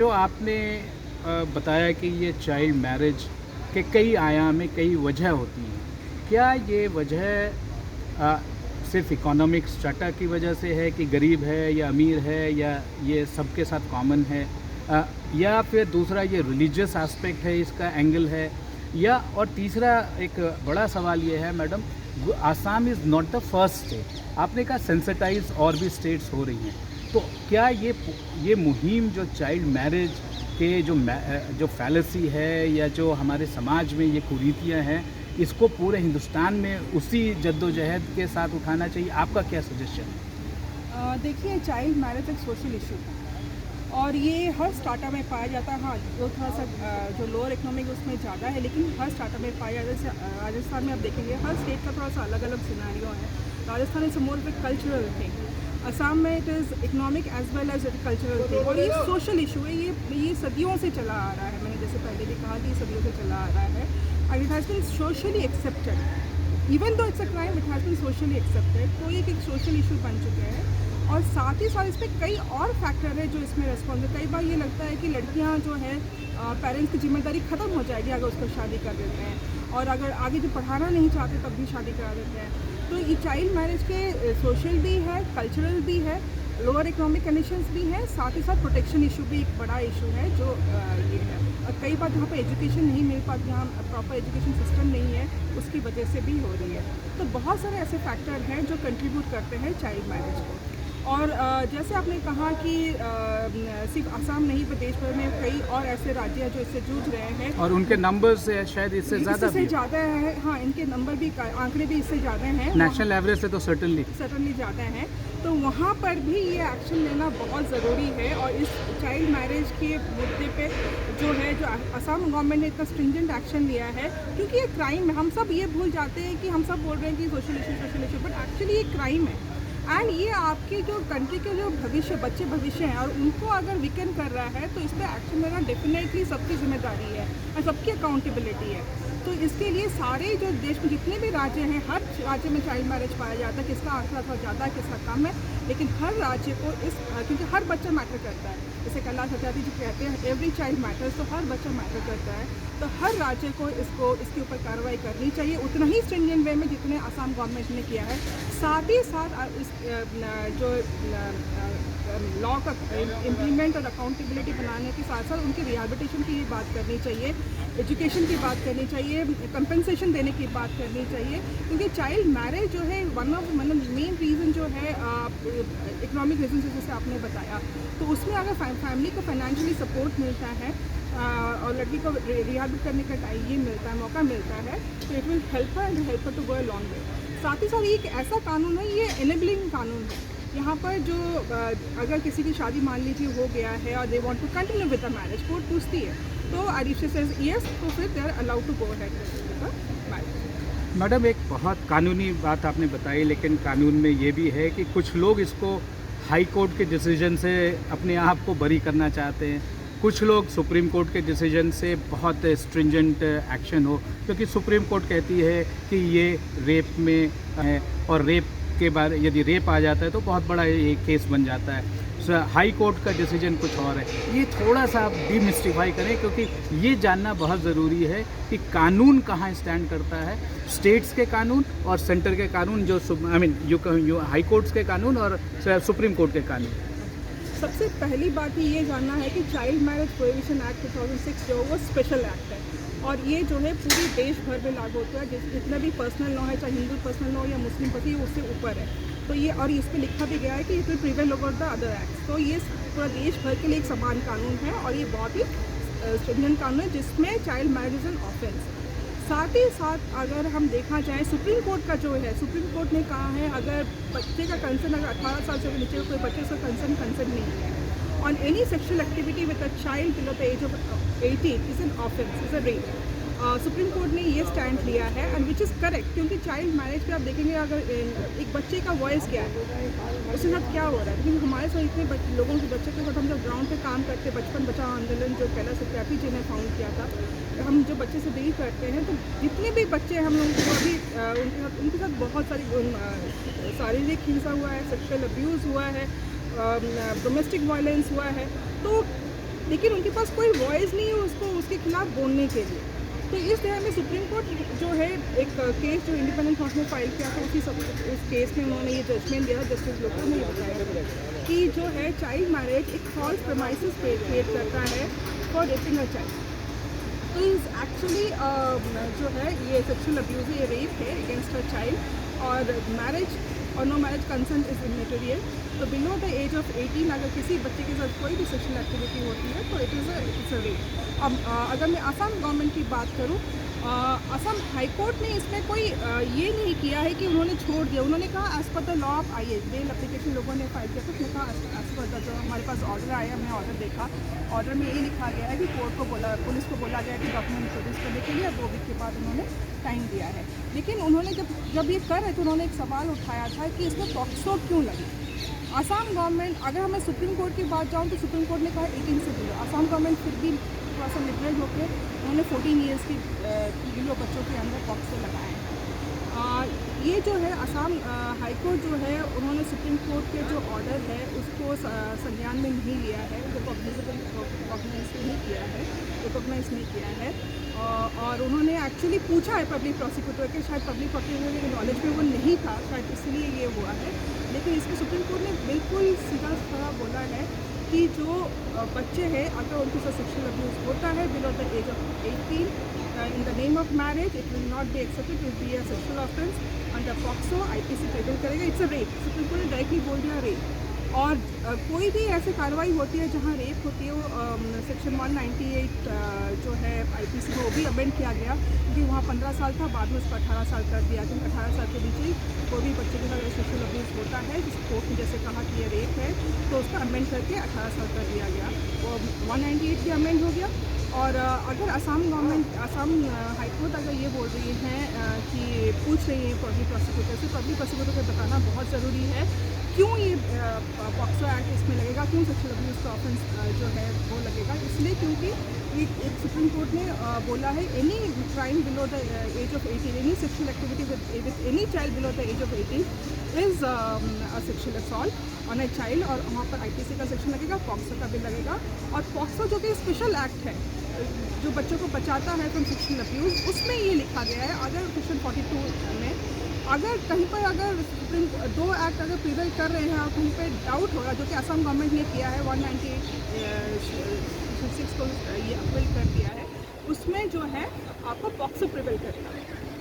जो आपने बताया कि ये चाइल्ड मैरिज के कई आयाम हैं, कई वजह होती हैं। क्या ये वजह सिर्फ़ इकोनॉमिक स्ट्रैटा की वजह से है कि गरीब है या अमीर है या ये सबके साथ कॉमन है? या फिर दूसरा ये रिलीजियस एस्पेक्ट है, इसका एंगल है? या और तीसरा एक बड़ा सवाल ये है madam, Assam is not the first state. आपने कहा सेंसिटाइज़ और भी स्टेट्स हो रही हैं। तो क्या ये मुहिम जो चाइल्ड मैरिज के जो फैलेसी है या जो हमारे समाज में ये कुरीतियाँ हैं, इसको पूरे हिंदुस्तान में उसी जद्दोजहद के साथ उठाना चाहिए? आपका क्या सजेशन है? देखिए, चाइल्ड मैरिज एक सोशल इशू है और ये हर स्टार्टअप में पाया जाता है। हाँ, जो थोड़ा सा जो लोअर इकोनॉमिक उसमें ज़्यादा है, लेकिन हर स्टार्टअप में पाया जाता है। जैसे राजस्थान में आप देखेंगे, हर स्टेट का थोड़ा सा अलग अलग सिनेरियो है। Rajasthan is more of cultural thing, Assam में it is economic as well as cultural thing, और ये सोशल इशू है। ये सदियों से चला आ रहा है। मैंने जैसे पहले भी कहा कि ये सदियों से चला आ रहा है and it has been socially accepted. Even though it's a crime, it has been socially accepted. तो ये एक सोशल इशू बन चुके हैं और साथ ही साथ इस पर कई और फैक्टर है जो इसमें रेस्पॉन्स है। कई बार ये लगता है कि लड़कियां जो है पेरेंट्स की जिम्मेदारी ख़त्म हो जाएगी अगर उसको शादी कर देते हैं, और अगर आगे जो पढ़ाना नहीं चाहते तब भी शादी करा देते हैं। तो ये चाइल्ड मैरिज के सोशल भी है, कल्चरल भी है, लोअर इकोनॉमिक कंडीशंस भी हैं, साथ ही साथ प्रोटेक्शन इशू भी एक बड़ा इशू है जो ये है। और कई बार जहाँ पे एजुकेशन नहीं मिल पाती, जहाँ प्रॉपर एजुकेशन सिस्टम नहीं है, उसकी वजह से भी हो रही है। तो बहुत सारे ऐसे फैक्टर हैं जो कंट्रीब्यूट करते हैं चाइल्ड मैरिज को। और जैसे आपने कहा कि सिर्फ असम नहीं, प्रदेश भर में कई और ऐसे राज्य हैं जो इससे जूझ रहे हैं और उनके नंबर्स शायद इससे ज़्यादा है। हाँ, इनके नंबर भी, आंकड़े भी इससे ज़्यादा हैं। नेशनल एवरेज से तो सर्टनली ज़्यादा हैं। तो वहाँ पर भी ये एक्शन लेना बहुत ज़रूरी है। और इस चाइल्ड मैरिज के मुद्दे पे जो असम गवर्नमेंट ने इतना स्ट्रिंजेंट एक्शन लिया है, क्योंकि ये क्राइम है। हम सब ये भूल जाते हैं कि हम सब बोल रहे हैं कि सोशल इशू, बट एक्चुअली ये क्राइम है। एंड ये आपके जो कंट्री के जो बच्चे भविष्य हैं, और उनको अगर वीकन कर रहा है तो इस पर एक्शन लेना डेफिनेटली सबकी जिम्मेदारी है और सबकी अकाउंटेबिलिटी है। तो इसके लिए सारे जो देश में जितने भी राज्य हैं, हर राज्य में चाइल्ड मैरिज पाया जाता है। किसका आंकड़ा थोड़ा ज़्यादा है, किसका कम है, लेकिन हर राज्य को क्योंकि हर बच्चा मैटर करता है। जैसे कैलाश सत्यार्थी जी कहते हैं एवरी चाइल्ड मैटर्स, तो हर बच्चा मैटर करता है। तो हर राज्य को इसके ऊपर कार्रवाई करनी चाहिए उतना ही स्ट्रिंजेंट वे में जितने असम गवर्नमेंट ने किया है। साथ ही साथ इस जो लॉ का इम्प्लीमेंट और अकाउंटेबिलिटी बनाने के साथ साथ उनकी रिहैबिलिटेशन की बात करनी चाहिए, एजुकेशन की बात करनी चाहिए, कंपनसेशन देने की बात करनी चाहिए। क्योंकि चाइल्ड मैरिज जो है वन ऑफ मेन रीज़न जो है इकोनॉमिक रीजन जैसे आपने बताया, तो उसमें अगर फैमिली को फाइनेंशियली सपोर्ट मिलता है और लड़की को रिहैबिलिट करने का टाइम ये मिलता है, मौका मिलता है, तो it will help to go a long way. साथ ही साथ ये एक ऐसा कानून है, ये एनेबलिंग कानून है। यहाँ पर जो अगर किसी की शादी मान लीजिए हो गया है और they want to continue with the marriage, court पूछती है तो आरिशा सेज यस, तो फिर they are allowed to go ahead with the marriage. Madam, एक बहुत कानूनी बात आपने बताई, लेकिन कानून में ये भी है कि कुछ लोग इसको हाई कोर्ट के डिसीजन से अपने आप को बरी करना चाहते हैं, कुछ लोग सुप्रीम कोर्ट के डिसीजन से बहुत स्ट्रिंजेंट एक्शन हो, क्योंकि सुप्रीम कोर्ट कहती है कि ये रेप में है और रेप के बाद यदि रेप आ जाता है तो बहुत बड़ा ये केस बन जाता है। हाई कोर्ट का डिसीजन कुछ और है। ये थोड़ा सा आप डीमिस्टिफाई करें, क्योंकि ये जानना बहुत ज़रूरी है कि कानून कहाँ स्टैंड करता है, स्टेट्स के कानून और सेंटर के कानून, जो हाई कोर्ट्स के कानून और सुप्रीम कोर्ट के कानून। सबसे पहली बात ही ये जानना है कि चाइल्ड मैरिज प्रोहिबिशन एक्ट 2006 जो वो स्पेशल एक्ट है, और ये जो है पूरे देश भर में लागू होता है। जितना भी पर्सनल लॉ है, चाहे हिंदू पर्सनल लॉ या मुस्लिम पर्सनल, उससे ऊपर है। तो ये, और इस पर लिखा भी गया है कि it will prevail over the other acts. तो ये पूरा देश भर के लिए एक समान कानून है और ये बहुत ही स्ट्रिंजेंट कानून है जिसमें child marriage is an offence. साथ ही साथ अगर हम देखा जाए, सुप्रीम कोर्ट का जो है, सुप्रीम कोर्ट ने कहा है अगर बच्चे का कंसर्न, अगर 18 साल से नीचे कोई बच्चे का कंसर्न नहीं है on any sexual activity with a child below the age of 18 is an offence, is a rape. Supreme Court ने ये स्टैंड लिया है एंड विच इज़ करेक्ट, क्योंकि चाइल्ड मैरिज पे आप देखेंगे अगर एक बच्चे का वॉइस क्या है, उसके साथ क्या हो रहा है। क्योंकि हमारे साथ इतने लोगों के बच्चे के साथ हम जब ग्राउंड पे काम करते, बचपन बचाओ आंदोलन जो कैलाश सत्यार्थी जी ने फाउंड किया था, हम जो बच्चे से डील करते हैं, तो जितने भी बच्चे हम लोगों को अभी उनके साथ बहुत सारी शारीरिक हिंसा हुआ है, सेक्सुअल अब्यूज़ हुआ है, डोमेस्टिक वायलेंस हुआ है। तो लेकिन उनके पास कोई वॉइस नहीं है उसको उसके खिलाफ बोलने के लिए। तो इस तरह में सुप्रीम कोर्ट जो है एक केस जो इंडिपेंडेंट कोर्ट में फाइल किया था उस केस में उन्होंने ये जजमेंट दिया, जस्टिस लोकू ने ये बताया कि जो है चाइल्ड मैरिज एक फॉल्स प्रेमाइसिस क्रिएट करता है फॉर रेपिंग अ चाइल्ड। तो इज एक्चुअली जो है ये सेक्सुअल अब्यूज़ है, ये रेप है अगेंस्ट अ चाइल्ड। और मैरिज और no marriage consent is immaterial. तो बिलो द एज ऑफ 18 अगर किसी बच्चे के साथ कोई भी सेक्सुअल एक्टिविटी होती है तो इट्स अ रेप। अब अगर मैं असम गवर्नमेंट की बात करूँ, असम हाई कोर्ट ने इसमें कोई ये नहीं किया है कि उन्होंने छोड़ दिया। उन्होंने कहा as per the law of I bail application लोगों ने फाइल किया, तो उसने कहा एज़ पर द जो हमारे पास ऑर्डर आया, हमने ऑर्डर देखा, ऑर्डर में ये लिखा गया है कि कोर्ट को बोला, पुलिस को बोला गया कि डॉक्यूमेंट प्रोड्यूस करने के लिए 2 वीक के बाद उन्होंने टाइम दिया है। लेकिन उन्होंने जब ये कर रहे थे उन्होंने एक सवाल उठाया था कि इसमें पॉक्सो क्यों लगी। असम गवर्नमेंट, अगर मैं सुप्रीम कोर्ट की बात जाऊँ तो सुप्रीम कोर्ट ने कहा 18 से बिलो। असम गवर्नमेंट फिर भी थोड़ा सा लिबरल होकर उन्होंने 14 ईयर्स की बिलो बच्चों के अंदर पॉक्सो लगाए हैं। ये जो है असम हाई कोर्ट जो है उन्होंने सुप्रीम कोर्ट के जो ऑर्डर है उसको संज्ञान में नहीं लिया है, जो रिकॉग्नाइज नहीं किया है। और उन्होंने एक्चुअली पूछा है पब्लिक प्रोसिक्यूटर के, शायद पब्लिक प्रोसिक्यूटर के नॉलेज में वो नहीं था, शायद इसलिए ये हुआ है। लेकिन इसमें सुप्रीम कोर्ट ने बिल्कुल सीधा साधा बोला है कि जो बच्चे हैं अगर उनके साथ सेक्सुअल अब्यूज़ होता है below the age of 18 in the name of marriage, it will not be accepted to be a sexual offence under POCSO, IPC trigger करेगा, it's a rape. Supreme Court ने डायरेक्टली बोल दिया rape. और कोई भी ऐसी कार्रवाई होती है जहाँ रेप होती है, वो सेक्शन 198 जो है आईपीसी में वो भी अमेंड किया गया, क्योंकि वहाँ 15 साल था, बाद में उसको 18 साल कर दिया। क्योंकि 18 साल के नीचे कोई भी बच्चे के साथ सेक्सुअल अब्यूज़ होता है, जिस कोर्ट ने जैसे कहा कि ये रेप है, तो उसका अमेंड करके 18 साल कर दिया गया। वो 198 भी अमेंड हो गया। और अगर Assam government, Assam high court अगर ये बोल रही हैं कि पूछ रही है पब्लिक प्रोसिक्यूटर से, पब्लिक प्रोसिक्यूटर को बताना बहुत ज़रूरी है क्यों ये पॉक्सो एक्ट इसमें लगेगा, क्यों सेक्सुअल अब्यूज़ का ऑफेंस जो है वो लगेगा। इसलिए क्योंकि एक सुप्रीम कोर्ट ने बोला है any crime below the age of 18, any sexual activity with any child below the age of 18 is a sexual assault on a child. और वहाँ पर आईपीसी का सेक्शन लगेगा, पॉक्सो का भी लगेगा। और पॉक्सो जो कि स्पेशल एक्ट है जो बच्चों को बचाता है फ्रॉम सेक्सुअल अब्यूज़, उसमें ये लिखा गया है। अगर सेक्शन 42 में अगर कहीं पर अगर सुप्रीम 2 एक्ट अगर प्रिवेल कर रहे हैं और कहीं पर डाउट होगा, जो कि असम गवर्नमेंट ने किया है, 198 को ये अपील कर दिया है, उसमें जो है आपको पॉक्सो प्रिवेल करेगा।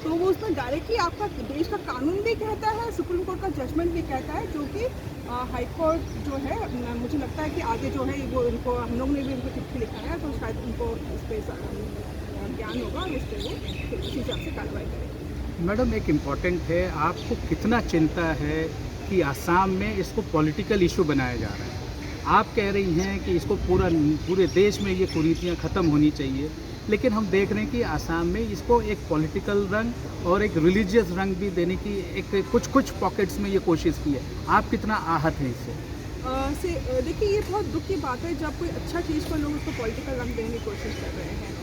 तो वो उसमें डायरेक्टली आपका देश का कानून भी कहता है, सुप्रीम कोर्ट का जजमेंट भी कहता है, जो कि हाई कोर्ट जो है मुझे लगता है कि आगे जो है वो उनको, हम लोग ने भी उनको चिट्ठी लिखा है, तो शायद उनको इस पर ज्ञान होगा, उस पर वो उसी हिसाब से कार्रवाई करेंगे। मैडम एक इम्पॉर्टेंट है, आपको कितना चिंता है कि आसाम में इसको पॉलिटिकल इशू बनाया जा रहा है। आप कह रही हैं कि इसको पूरे देश में ये कुरीतियाँ ख़त्म होनी चाहिए, लेकिन हम देख रहे हैं कि आसाम में इसको एक पॉलिटिकल रंग और एक रिलीजियस रंग भी देने की एक कुछ पॉकेट्स में ये कोशिश की है। आप कितना आहत हैं इससे? देखिए ये बहुत दुख की बात है जब कोई अच्छा चीज़ को लोग उसको पॉलिटिकल रंग देने की कोशिश कर रहे हैं।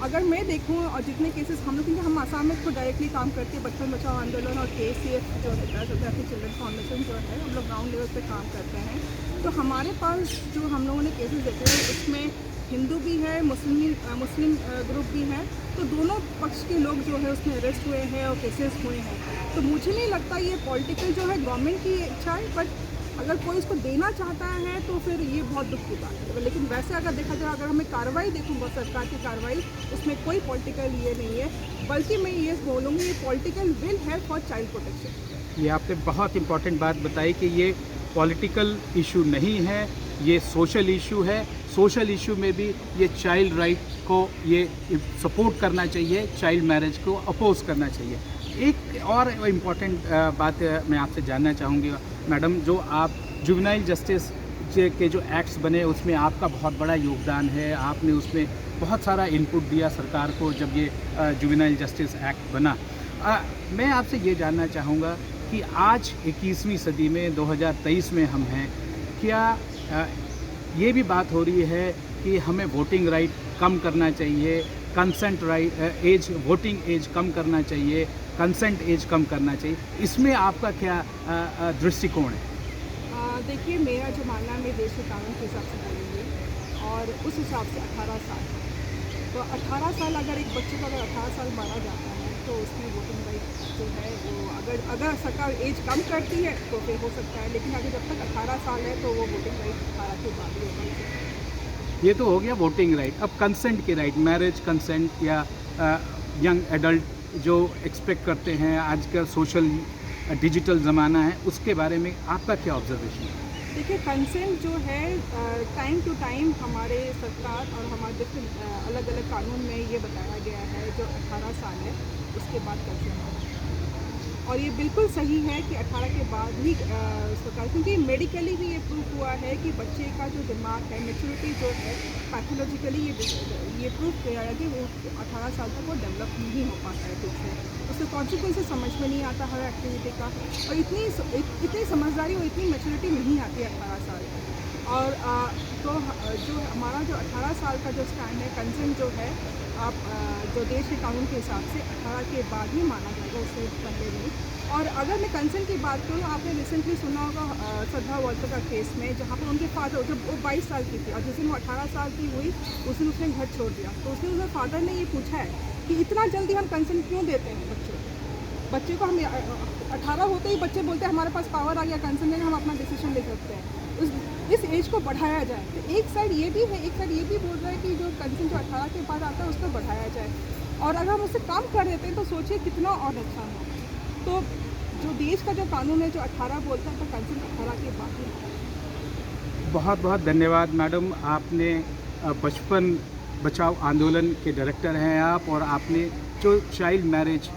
अगर मैं देखूं और जितने केसेस हम लोग, क्योंकि हम आसाम में खुद डायरेक्टली काम करके बच्चों बचाओ आंदोलन और KCF जो है चिल्ड्रन फाउंडेशन जो है, हम लोग ग्राउंड लेवल पे काम करते हैं, तो हमारे पास जो हम लोगों ने केसेस देखे हैं उसमें हिंदू भी है, मुस्लिम ग्रुप भी है, तो दोनों पक्ष के लोग जो है उसमें अरेस्ट हुए हैं और केसेस हुए हैं। तो मुझे नहीं लगता ये पॉलिटिकल जो है गवर्नमेंट की इच्छा है, बट अगर कोई इसको देना चाहता है तो फिर ये बहुत दुख की बात है। लेकिन वैसे अगर देखा जाए, अगर हमें कार्रवाई देखूँगा सरकार की कार्रवाई, उसमें कोई पॉलिटिकल ये नहीं है, बल्कि मैं ये बोलूँगी ये political will help for child protection. ये आपने बहुत इम्पॉर्टेंट बात बताई कि ये पॉलिटिकल इशू नहीं है, ये सोशल इशू है। सोशल इशू में भी ये चाइल्ड राइट को ये सपोर्ट करना चाहिए, चाइल्ड मैरिज को अपोज करना चाहिए। एक और इम्पॉर्टेंट बात मैं आपसे जानना चाहूँगी मैडम, जो आप जुवेनाइल जस्टिस के जो एक्ट्स बने उसमें आपका बहुत बड़ा योगदान है, आपने उसमें बहुत सारा इनपुट दिया सरकार को जब ये जुवेनाइल जस्टिस एक्ट बना। मैं आपसे ये जानना चाहूँगा कि आज 21वीं सदी में 2023 में हम हैं, क्या ये भी बात हो रही है कि हमें वोटिंग राइट कम करना चाहिए, consent right age, voting age कम करना चाहिए, कंसेंट एज कम करना चाहिए, इसमें आपका क्या दृष्टिकोण है? देखिए मेरा जो मानना है, मैं देश के कानून के हिसाब से बोलूँगी, और उस हिसाब से 18 साल। तो 18 साल अगर एक बच्चे को अगर 18 साल माना जाता है तो उसकी वोटिंग राइट जो है वो अगर सरकार एज कम करती है तो फिर हो सकता है, लेकिन अगर जब तक 18 साल है तो वो वोटिंग राइट 18 के बाद ही होगा। ये तो हो गया वोटिंग राइट। अब कंसेंट के राइट, मैरिज कंसेंट या यंग एडल्ट जो एक्सपेक्ट करते हैं, आज का सोशल डिजिटल ज़माना है, उसके बारे में आपका क्या ऑब्जर्वेशन है? देखिए, कंसेंट जो है टाइम टू टाइम हमारे सरकार और हमारे डिफरेंट अलग अलग कानून में ये बताया गया है जो 18 साल है उसके बाद कंसेंट है। और ये बिल्कुल सही है कि 18 के बाद ही सरकार, क्योंकि मेडिकली भी ये प्रूफ हुआ है कि बच्चे का जो दिमाग है, मेच्योरिटी जो है, पैथोलॉजिकली ये प्रूफ किया है कि वो 18 साल तक वो डेवलप नहीं हो पाता है ठीक से। उसके कॉन्सिक्वेंसेस समझ में नहीं आता हर एक्टिविटी का, और इतनी समझदारी और इतनी मेच्योरिटी नहीं आती है 18 साल तक। और तो जो हमारा जो 18 साल का जो स्टैंड है, कंसेंट जो है, आप जो देश के कानून के हिसाब से 18 के बाद ही माना जाएगा, उससे पहले नहीं। और अगर मैं कंसेंट की बात करूँ, आपने रिसेंटली सुना होगा श्रद्धा वाल्टर का केस में, जहाँ पर उनके फादर, जब वो 22 साल की थी और जिस दिन वो 18 साल की हुई उस दिन उसने घर छोड़ दिया, तो उसने उसके फादर ने ये पूछा है कि इतना जल्दी हम कंसेंट क्यों देते हैं बच्चे को। हम 18 होते ही बच्चे बोलते हैं हमारे पास पावर आ गया कंसेंट देने, हम अपना डिसीजन ले सकते हैं। इस एज को बढ़ाया जाए। तो एक साइड ये भी है, एक साइड ये भी बोल रहा है कि जो कंसेंट जो 18 के बाद आता है उसको बढ़ाया जाए, और अगर हम उससे कम कर देते हैं तो सोचिए कितना और नुकसान होगा। तो जो देश का जो कानून है जो 18 बोलता है, तो कंसेंट 18 के बाद ही। बहुत बहुत धन्यवाद मैडम। आपने बचपन बचाओ आंदोलन के डायरेक्टर हैं आप, और आपने जो चाइल्ड मैरिज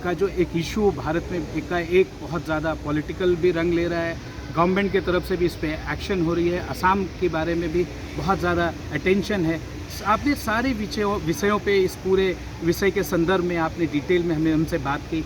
का जो एक इशू भारत में एक बहुत ज़्यादा पॉलिटिकल भी रंग ले रहा है, गवर्नमेंट की तरफ से भी इस पर एक्शन हो रही है, असम के बारे में भी बहुत ज़्यादा अटेंशन है। आपने सारे विषयों पे, इस पूरे विषय के संदर्भ में आपने डिटेल में हमसे बात की।